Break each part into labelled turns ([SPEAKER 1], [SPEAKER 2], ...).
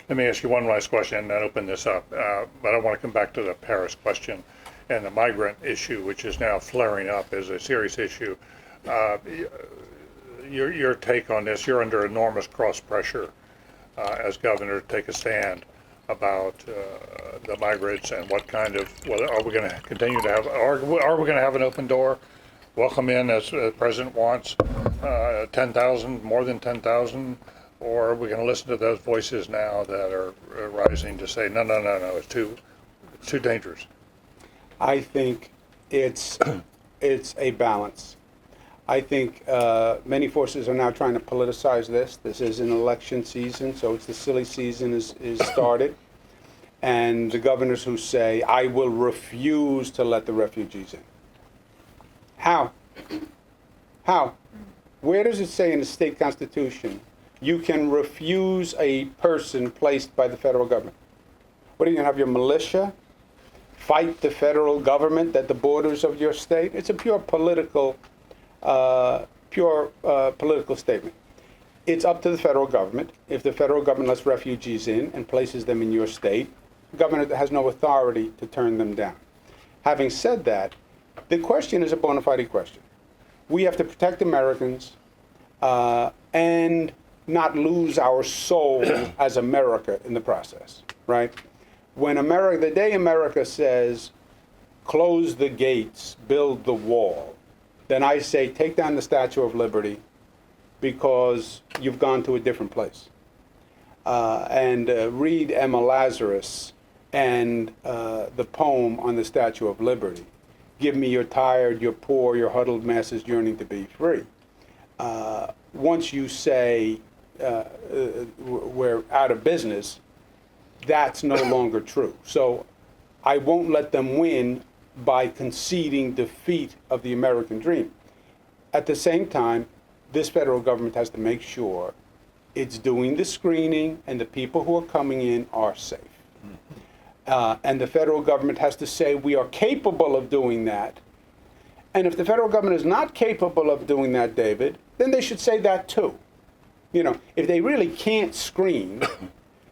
[SPEAKER 1] Let me ask you one last question and then open this up. But I want to come back to the Paris question and the migrant issue, which is now flaring up as a serious issue. Your take on this, you're under enormous cross pressure as governor to take a stand about the migrants and what kind of, well, are we going to continue to have, are we going to have an open door, welcome in as the president wants, 10,000, more than 10,000, or are we going to listen to those voices now that are rising to say, no, it's too dangerous?
[SPEAKER 2] I think it's a balance. I think many forces are now trying to politicize this. This is an election season, so it's the silly season is started. And the governors who say, I will refuse to let the refugees in. How? How? Where does it say in the state constitution you can refuse a person placed by the federal government? What are you going to have your militia fight the federal government at the borders of your state? It's a pure political statement. It's up to the federal government. If the federal government lets refugees in and places them in your state, the government has no authority to turn them down. Having said that, the question is a bona fide question. We have to protect Americans and not lose our soul as America in the process, right? When America, the day America says, close the gates, build the wall, then I say, take down the Statue of Liberty because you've gone to a different place. And read Emma Lazarus and the poem on the Statue of Liberty. Give me your tired, your poor, your huddled masses yearning to be free. Once you say we're out of business, that's no longer true. So I won't let them win by conceding defeat of the American dream. At the same time, this federal government has to make sure it's doing the screening and the people who are coming in are safe. And the federal government has to say we are capable of doing that. And if the federal government is not capable of doing that, David, then they should say that too. You know, if they really can't screen,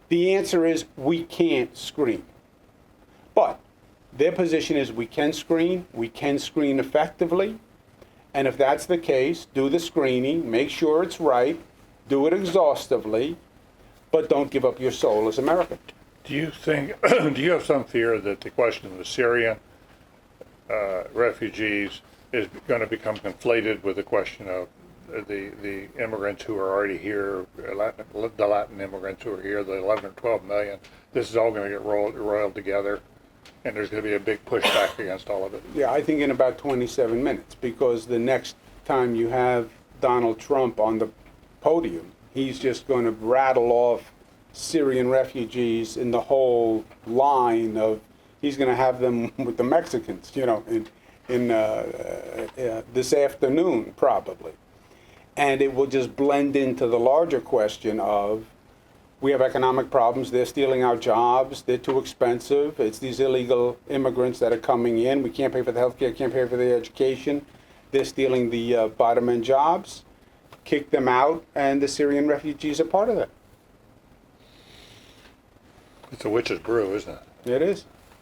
[SPEAKER 2] the answer is we can't screen. But their position is we can screen effectively, and if that's the case, do the screening, make sure it's right, do it exhaustively, but don't give up your soul as American.
[SPEAKER 1] Do you think, do you have some fear that the question of the Syrian refugees is going to become conflated with the question of the immigrants who are already here, the Latin immigrants who are here, the 11 or 12 million? This is all going to get roiled together, and there's going to be a big pushback against all of it.
[SPEAKER 2] Yeah, I think in about 27 minutes, because the next time you have Donald Trump on the podium, he's just going to rattle off Syrian refugees in the whole line of, he's going to have them with the Mexicans, you know, in this afternoon probably. And it will just blend into the larger question of, we have economic problems, they're stealing our jobs, they're too expensive, it's these illegal immigrants that are coming in, we can't pay for the healthcare, can't pay for the education, they're stealing the bottom end jobs, kick them out, and the Syrian refugees are part of that.
[SPEAKER 1] It's a witch's brew, isn't it?
[SPEAKER 2] It is.